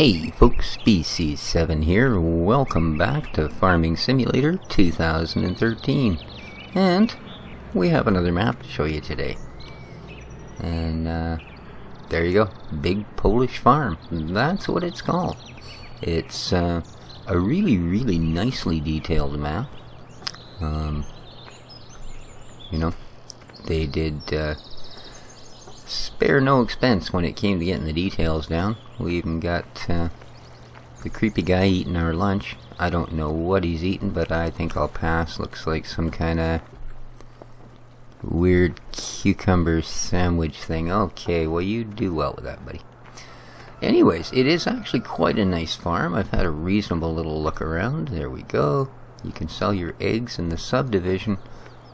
Hey folks, Species 7 here. Welcome back to Farming Simulator 2013. And we have another map to show you today. And there you go. Big Polish Farm. That's what it's called. It's a really nicely detailed map. You know, they did spare no expense when it came to getting the details down. We even got the creepy guy eating our lunch. I don't know what he's eating, but I think I'll pass. Looks like some kind of weird cucumber sandwich thing. Okay, well, you do well with that, buddy. Anyways, it is actually quite a nice farm. I've had a reasonable little look around. There we go. You can sell your eggs in the subdivision,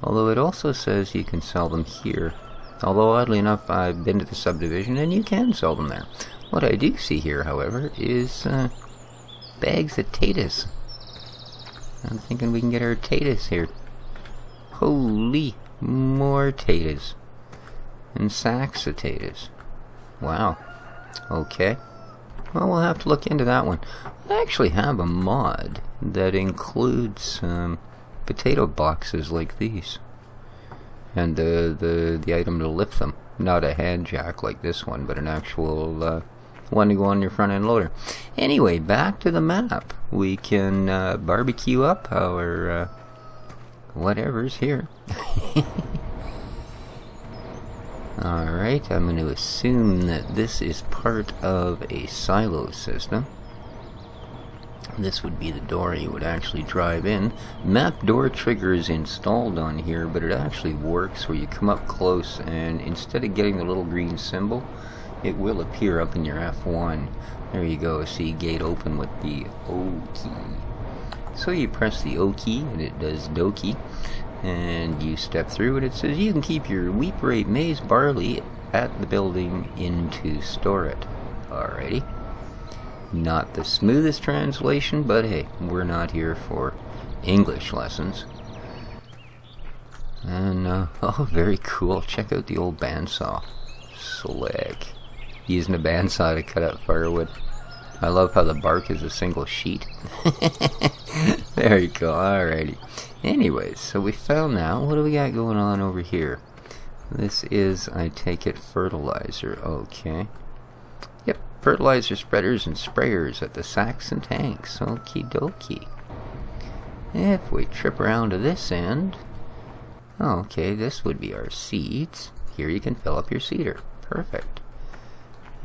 although it also says you can sell them here. Although, oddly enough, I've been to the subdivision and you can sell them there. What I do see here, however, is bags of taters. I'm thinking we can get our taters here. Holy, more taters. And sacks of taters. Wow. Okay. Well, we'll have to look into that one. I actually have a mod that includes potato boxes like these. And the item to lift them. Not a hand jack like this one, but an actual one to go on your front end loader. Anyway, back to the map. We can barbecue up our whatever's here. Alright, I'm going to assume that this is part of a silo system. This would be the door you would actually drive in. Map door trigger is installed on here, but it actually works where you come up close and instead of getting the little green symbol, it will appear up in your F1. There you go, see gate open with the O key. So you press the O key and it does Doki, and you step through and it says you can keep your wheat, rape, maize, barley at the building in to store it. Alrighty. Not the smoothest translation, but hey, we're not here for English lessons. And, oh, very cool. Check out the old bandsaw. Slick. Using a bandsaw to cut out firewood. I love how the bark is a single sheet. There you go, alrighty. Anyways, so we found that. What do we got going on over here? This is, I take it, fertilizer. Okay. Yep, fertilizer spreaders and sprayers at the sacks and tanks. Okie dokie. If we trip around to this end, okay, this would be our seeds. Here you can fill up your seeder. Perfect.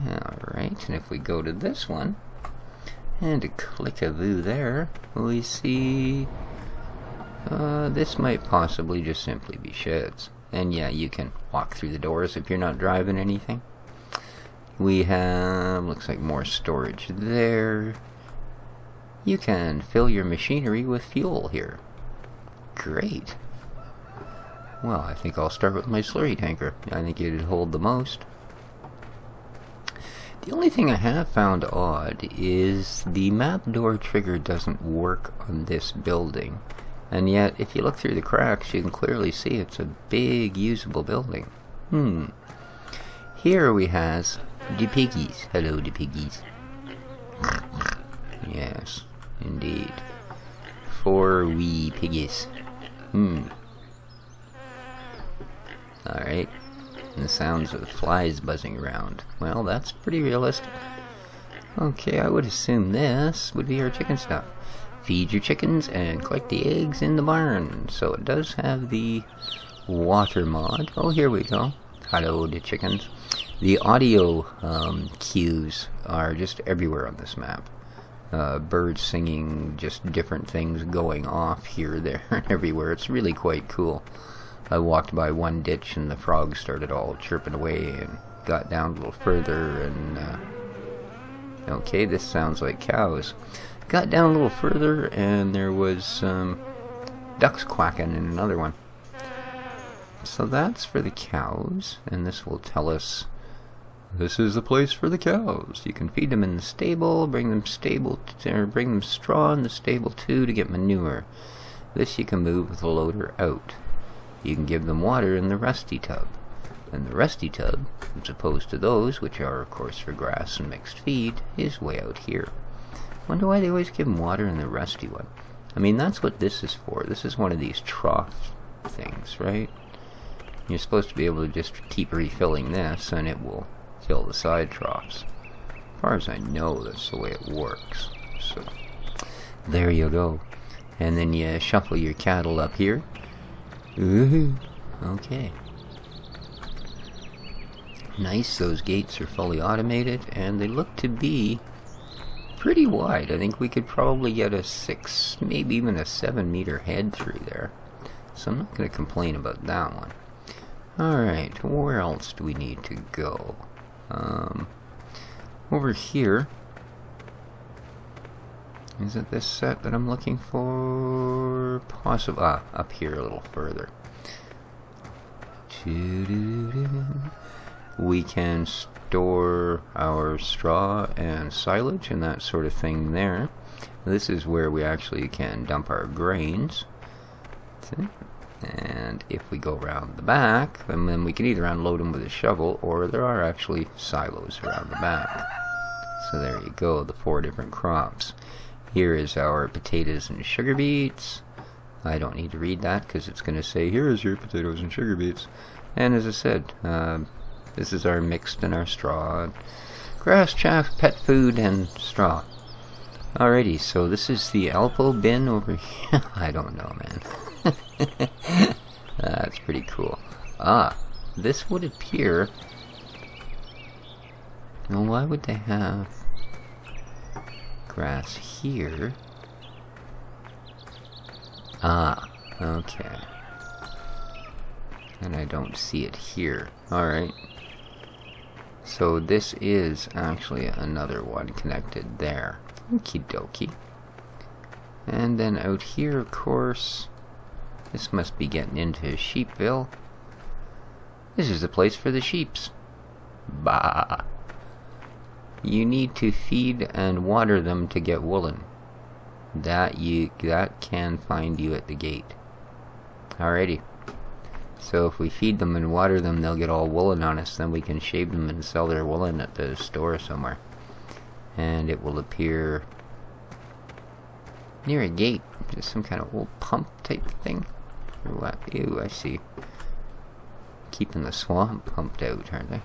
Alright, and if we go to this one, and a click-a-voo there, we see this might possibly just simply be sheds. And yeah, you can walk through the doors if you're not driving anything. We have, looks like more storage there. You can fill your machinery with fuel here. Great. Well, I think I'll start with my slurry tanker. I think it'd hold the most. The only thing I have found odd is the map door trigger doesn't work on this building. And yet, if you look through the cracks, you can clearly see it's a big, usable building. Here we have the piggies. Hello, the piggies. Yes, indeed. 4 wee piggies. Alright. And the sounds of flies buzzing around. Well, that's pretty realistic. Okay, I would assume this would be our chicken stuff. Feed your chickens and collect the eggs in the barn. So it does have the water mod. Oh, here we go. Hello, the chickens. The audio cues are just everywhere on this map. Birds singing, just different things going off here, there, and everywhere. It's really quite cool. I walked by one ditch and the frogs started all chirping away and got down a little further and okay, this sounds like cows. Got down a little further and there was ducks quacking in another one. So that's for the cows, and this will tell us this is the place for the cows. You can feed them in the stable, bring them straw in the stable too to get manure. This you can move with the loader out. You can give them water in the rusty tub. And the rusty tub, as opposed to those, which are of course for grass and mixed feed, is way out here. Wonder why they always give them water in the rusty one. I mean, that's what this is for. This is one of these trough things, right? You're supposed to be able to just keep refilling this and it will fill the side troughs. As far as I know, that's the way it works. So, there you go. And then you shuffle your cattle up here. Ooh, okay. Nice, those gates are fully automated, and they look to be pretty wide. I think we could probably get a 6, maybe even a 7 meter head through there. So I'm not going to complain about that one. Alright, where else do we need to go? Over here. Is it this set that I'm looking for? Possibly. Up here a little further. We can store our straw and silage and that sort of thing there. This is where we actually can dump our grains. And if we go around the back, and then we can either unload them with a shovel, or there are actually silos around the back. So there you go, the 4 different crops. Here is our potatoes and sugar beets. I don't need to read that because it's going to say, here is your potatoes and sugar beets. And as I said, this is our mixed and our straw, grass, chaff, pet food, and straw. Alrighty, so this is the Alpo bin over here. I don't know, man. That's pretty cool. This would appear... Well, why would they have grass here? Okay. And I don't see it here. Alright. So this is actually another one connected there. Okie dokie. And then out here, of course, this must be getting into Sheepville. This is the place for the sheeps. Bah! You need to feed and water them to get woolen. That can find you at the gate. Alrighty. So if we feed them and water them, they'll get all woolen on us. Then we can shave them and sell their woolen at the store somewhere. And it will appear near a gate. Just some kind of old pump type thing. Or what? Ew, I see. Keeping the swamp pumped out, aren't they?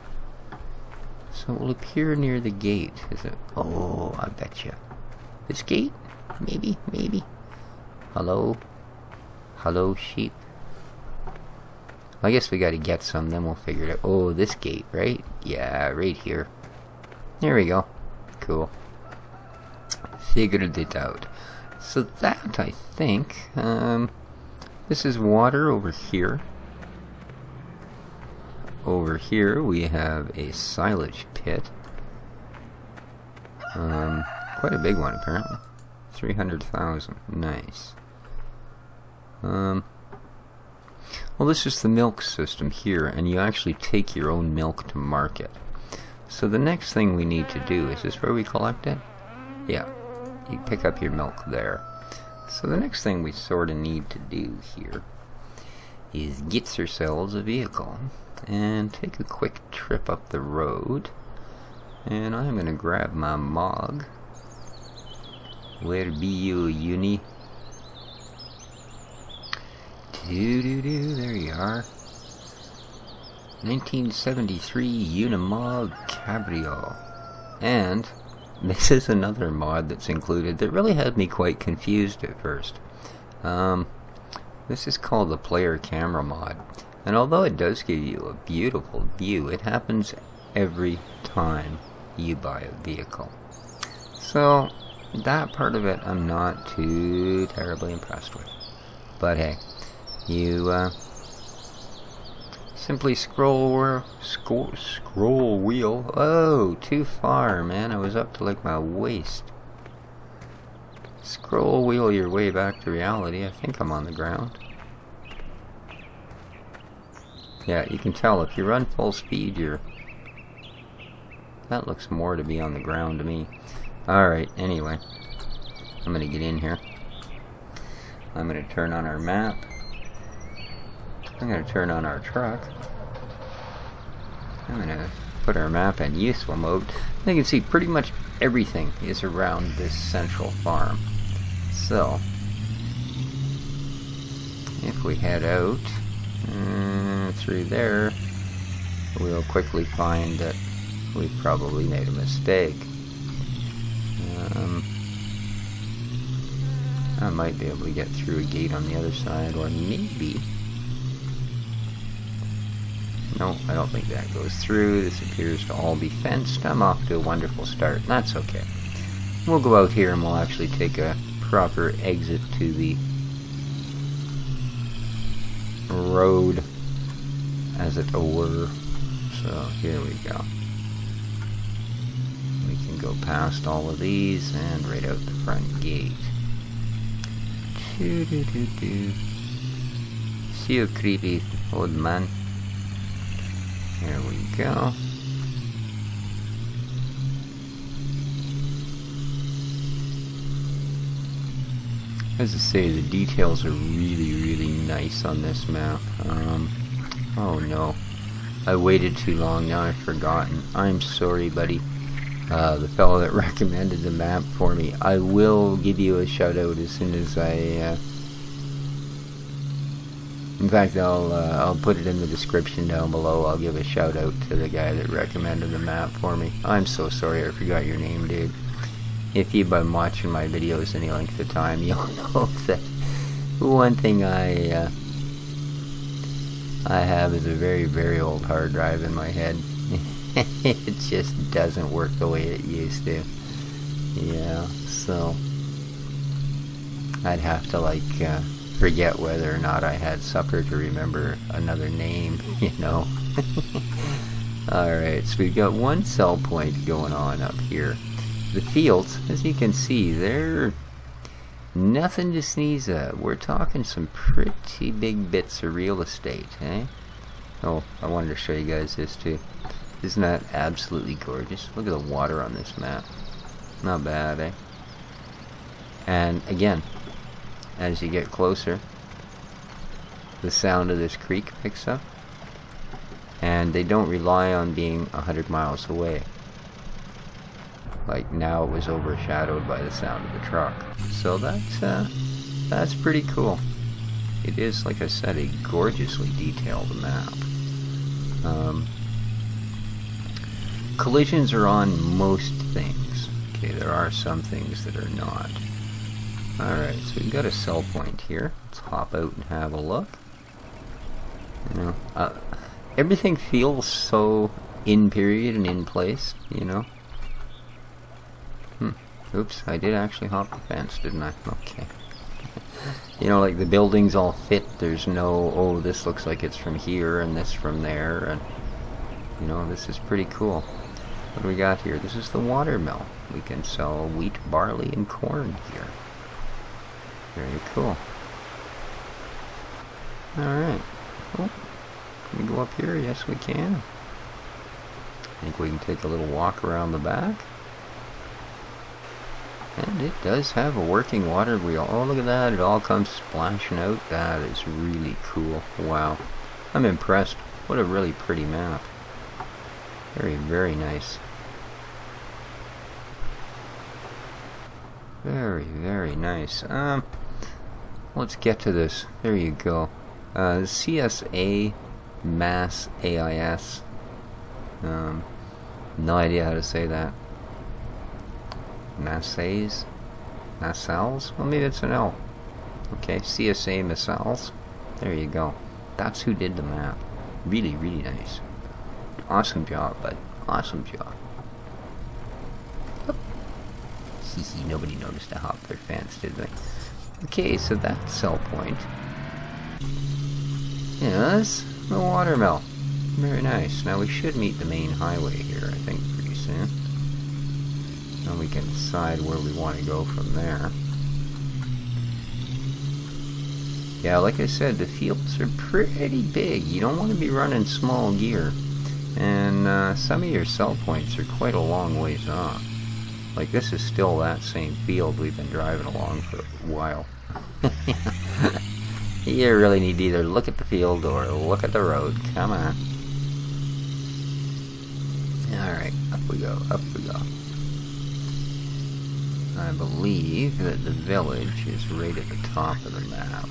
So it will appear near the gate. Is it? Oh, I betcha. This gate? Maybe, maybe. Hello? Hello, sheep? I guess we gotta get some, then we'll figure it out. Oh, this gate, right? Yeah, right here. There we go. Cool. Figured it out. So that, I think, this is water over here. Over here we have a silage pit. Quite a big one apparently. 300,000. Nice. Well, this is the milk system here, and you actually take your own milk to market. So the next thing we need to do, is this where we collect it? Yeah. You pick up your milk there. So the next thing we sort of need to do here is get ourselves a vehicle and take a quick trip up the road. And I'm going to grab my mog. Where be you, uni? There you are. 1973 Unimog Cabrio. And this is another mod that's included that really had me quite confused at first. This is called the player camera mod. And although it does give you a beautiful view, it happens every time you buy a vehicle. So that part of it I'm not too terribly impressed with. But hey, you simply scroll wheel. Oh, too far, man. I was up to like my waist. Scroll wheel your way back to reality. I think I'm on the ground. Yeah, you can tell if you run full speed, that looks more to be on the ground to me. Alright, anyway. I'm gonna get in here. I'm gonna turn on our map. I'm gonna turn on our truck. I'm gonna put our map in useful mode. You can see pretty much everything is around this central farm. So, if we head out through there, we'll quickly find that we've probably made a mistake. I might be able to get through a gate on the other side, or maybe... No, I don't think that goes through. This appears to all be fenced. I'm off to a wonderful start. That's okay. We'll go out here and we'll actually take a proper exit to the road, as it were. So here we go. We can go past all of these and right out the front gate. See you, creepy old man. There we go. As I say, the details are really nice on this map. Oh no. I waited too long, now I've forgotten. I'm sorry, buddy. The fellow that recommended the map for me. I will give you a shout out as soon as I... In fact, I'll put it in the description down below. I'll give a shout out to the guy that recommended the map for me. I'm so sorry I forgot your name, dude. If you've been watching my videos any length of time, you'll know that one thing I have is a very old hard drive in my head. It just doesn't work the way it used to. Yeah, so I'd have to like forget whether or not I had supper to remember another name, you know. Alright, so we've got one sell point going on up here. The fields, as you can see, they're nothing to sneeze at. We're talking some pretty big bits of real estate, eh? Oh, I wanted to show you guys this too. Isn't that absolutely gorgeous? Look at the water on this map. Not bad, eh? And again, as you get closer, the sound of this creek picks up. And they don't rely on being 100 miles away. Like now it was overshadowed by the sound of the truck. So that's pretty cool. It is, like I said, a gorgeously detailed map. Collisions are on most things. Okay, there are some things that are not. Alright, so we've got a sell point here. Let's hop out and have a look. You know, everything feels so in period and in place, you know. Oops, I did actually hop the fence, didn't I? Okay. You know, like the buildings all fit. There's no, oh, this looks like it's from here and this from there, and you know, this is pretty cool. What do we got here? This is the water mill. We can sell wheat, barley, and corn here. Very cool. Alright. Oh, can we go up here? Yes, we can. I think we can take a little walk around the back. And it does have a working water wheel. Oh, look at that. It all comes splashing out. That is really cool. Wow. I'm impressed. What a really pretty map. Very nice. Very nice. Let's get to this. There you go. CSA Mass AIS. No idea how to say that. Nassays? Nassals? Well, maybe it's an L. Okay, CSA Missiles. There you go. That's who did the map. Really nice. Awesome job, bud. Awesome job. Nobody noticed I hopped their fence, did they? Okay, so that's sell point. Yes, the water mill. Very nice. Now we should meet the main highway here, I think, pretty soon. And we can decide where we want to go from there. Yeah, like I said, the fields are pretty big. You don't want to be running small gear. And some of your sell points are quite a long ways off. Like, this is still that same field we've been driving along for a while. You really need to either look at the field or look at the road. Come on. Alright, up we go, up we go. I believe that the village is right at the top of the map.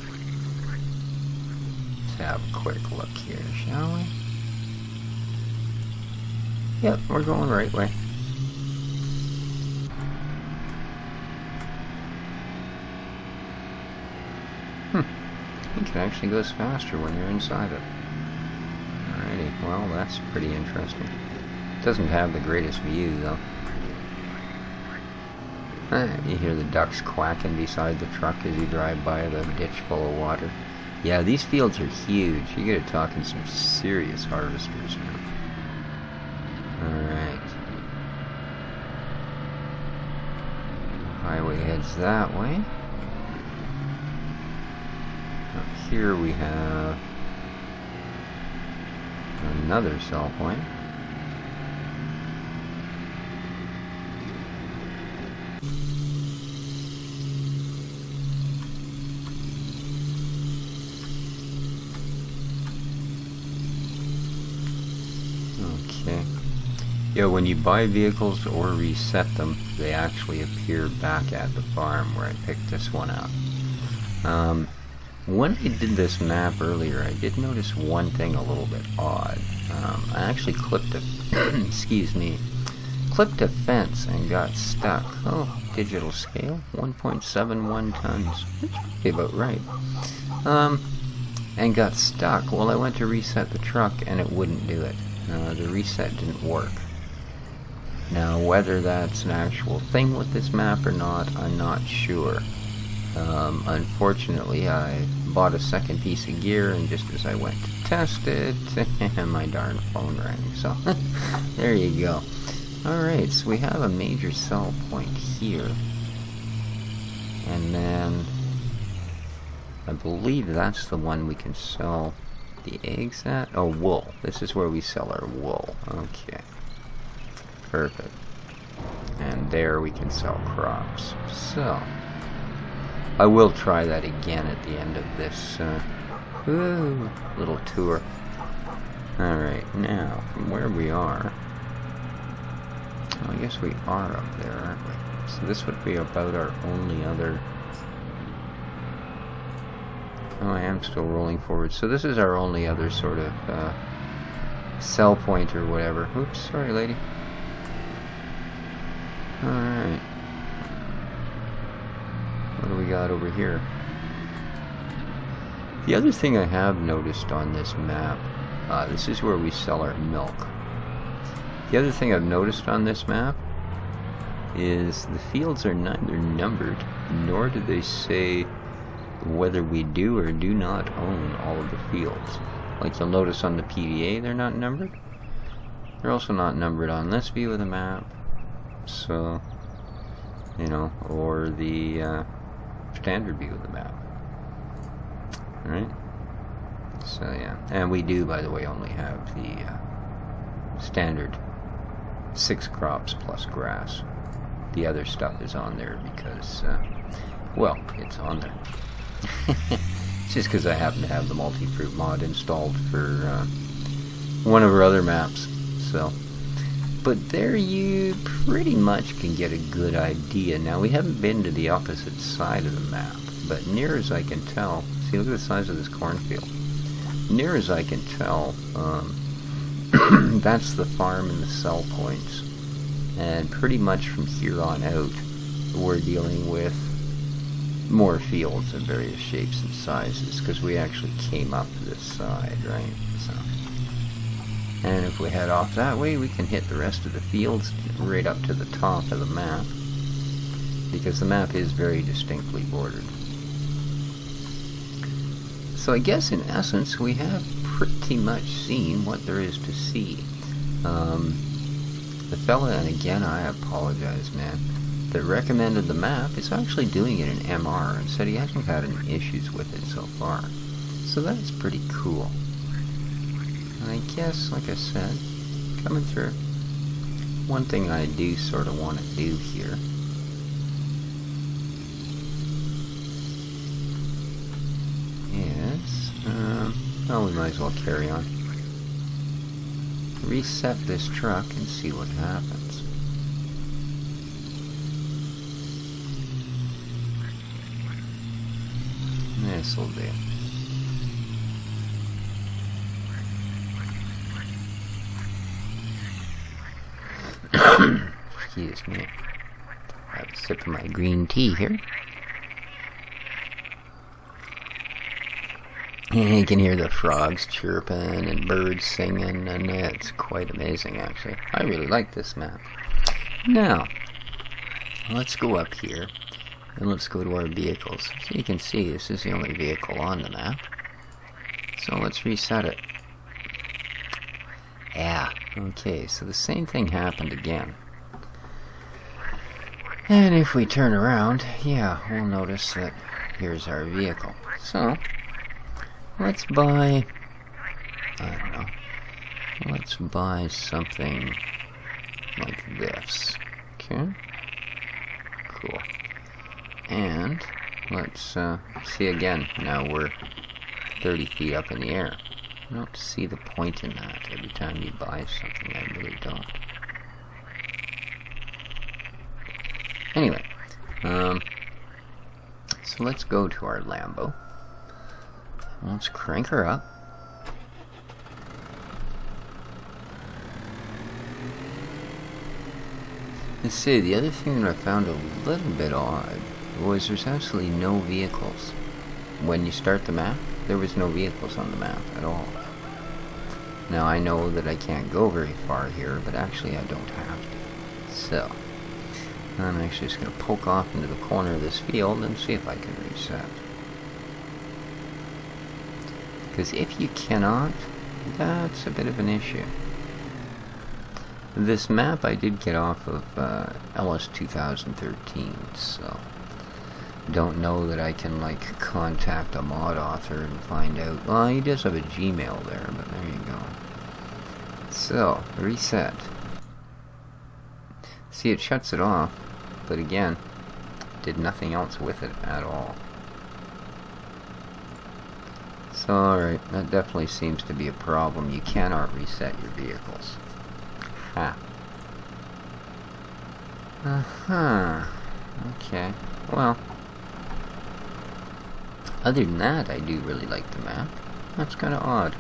Let's have a quick look here, shall we? Yep, we're going the right way. It actually goes faster when you're inside it. Alrighty, well that's pretty interesting. It doesn't have the greatest view though. You hear the ducks quacking beside the truck as you drive by the ditch full of water. Yeah, these fields are huge. You get to talking some serious harvesters now. Alright. Highway heads that way. Up here we have another sell point. Okay. Yeah, when you buy vehicles or reset them, they actually appear back at the farm where I picked this one up. When I did this map earlier, I did notice one thing a little bit odd. I actually clipped a, excuse me, clipped a fence and got stuck. Oh, digital scale, 1.71 tons. That should be about right. And got stuck. Well, I went to reset the truck and it wouldn't do it. The reset didn't work. Now, whether that's an actual thing with this map or not, I'm not sure. Unfortunately, I bought a second piece of gear, and just as I went to test it, my darn phone rang. So, there you go. Alright, so we have a major sell point here. And then, I believe that's the one we can sell the eggs at? Oh, wool. This is where we sell our wool. Okay. Perfect. And there we can sell crops. So, I will try that again at the end of this little tour. Alright, now, from where we are, well, I guess we are up there, aren't we? So this would be about our only other... Oh, I am still rolling forward. So this is our only other sort of sell point or whatever. Oops, sorry lady. Alright. What do we got over here? The other thing I have noticed on this map, this is where we sell our milk. The other thing I've noticed on this map is the fields are neither numbered, nor do they say whether we do or do not own all of the fields. Like you'll notice on the PDA, they're not numbered. They're also not numbered on this view of the map. So, you know, or the standard view of the map. Alright? So, yeah. And we do, by the way, only have the standard 6 crops plus grass. The other stuff is on there because, well, it's on there. It's just because I happen to have the multi-fruit mod installed for one of our other maps. So, but there you pretty much can get a good idea. Now, we haven't been to the opposite side of the map, but near as I can tell, see, look at the size of this cornfield. Near as I can tell, that's the farm and the sell points. And pretty much from here on out, we're dealing with more fields of various shapes and sizes, because we actually came up this side, right? So, and if we head off that way, we can hit the rest of the fields right up to the top of the map, because the map is very distinctly bordered. So I guess in essence we have pretty much seen what there is to see. The fella, and again I apologize, man, that recommended the map is actually doing it in MR and said he hasn't had any issues with it so far. So that's pretty cool. And I guess, like I said, coming through. One thing I do sort of want to do here is, well, we might as well carry on. reset this truck and see what happens. This'll do. Excuse me. Have a sip of my green tea here. And you can hear the frogs chirping and birds singing, and it's quite amazing, actually. I really like this map. Now, let's go up here, and let's go to our vehicles. So you can see this is the only vehicle on the map. So let's reset it. Yeah, okay, so the same thing happened again. And if we turn around, yeah, we'll notice that here's our vehicle. So, let's buy, I don't know, let's buy something like this. Okay, cool. And let's see again, now we're 30 feet up in the air. I don't see the point in that. Every time you buy something, I really don't. Anyway, so let's go to our Lambo. Let's crank her up. Let's see, the other thing that I found a little bit odd was there's absolutely no vehicles. When you start the map, there was no vehicles on the map at all. Now I know that I can't go very far here, but actually I don't have to. So, I'm actually just going to poke off into the corner of this field and see if I can reset. Because if you cannot, that's a bit of an issue. This map I did get off of LS 2013, so don't know that I can like contact a mod author and find out. Well, he does have a Gmail there, but there you go. So, reset. See, it shuts it off, but again, did nothing else with it at all. So, alright, that definitely seems to be a problem. You cannot reset your vehicles. Ha. Okay, well, other than that, I do really like the map. That's kind of odd.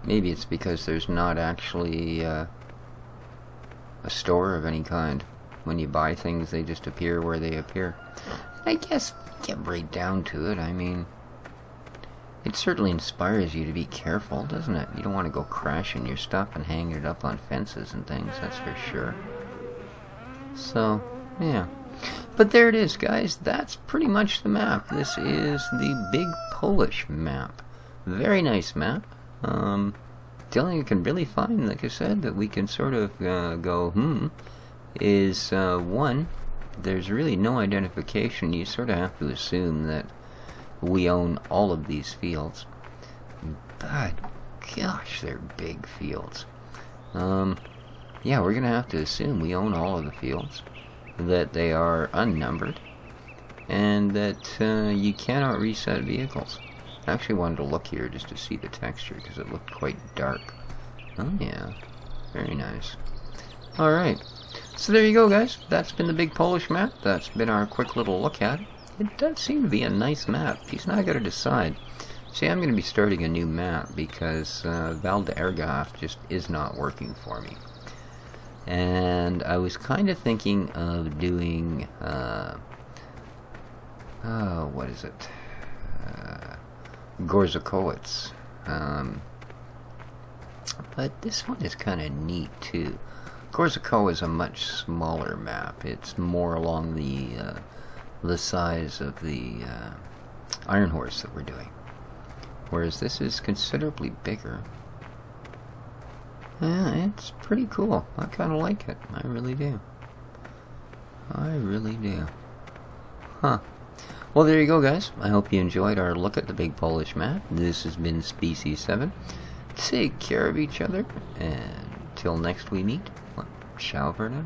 Maybe it's because there's not actually a store of any kind. When you buy things, they just appear where they appear. I guess, get right down to it, I mean, it certainly inspires you to be careful, doesn't it? You don't want to go crashing your stuff and hanging it up on fences and things, that's for sure. So, yeah. But there it is, guys. That's pretty much the map. This is the Big Polish map. Very nice map. The only thing you can really find, like I said, that we can sort of go, is, one, there's really no identification. You sort of have to assume that we own all of these fields. But, gosh, they're big fields. Yeah, we're going to have to assume we own all of the fields, that they are unnumbered, and that you cannot reset vehicles. I actually wanted to look here just to see the texture, because it looked quite dark. Oh yeah, very nice. Alright, so there you go, guys. That's been the Big Polish map. That's been our quick little look at it. It does seem to be a nice map. He's now got to decide. See, I'm going to be starting a new map, because Val d'Ergaf just is not working for me. And I was kind of thinking of doing, what is it? Gorzakowicz. But this one is kind of neat too. Gorzakow is a much smaller map. It's more along the size of the Iron Horse that we're doing. Whereas this is considerably bigger. Yeah, it's pretty cool. I kind of like it. I really do. I really do. Huh. Well, there you go, guys. I hope you enjoyed our look at the Big Polish map. This has been Species 7. Take care of each other, and till next we meet, ciao for now.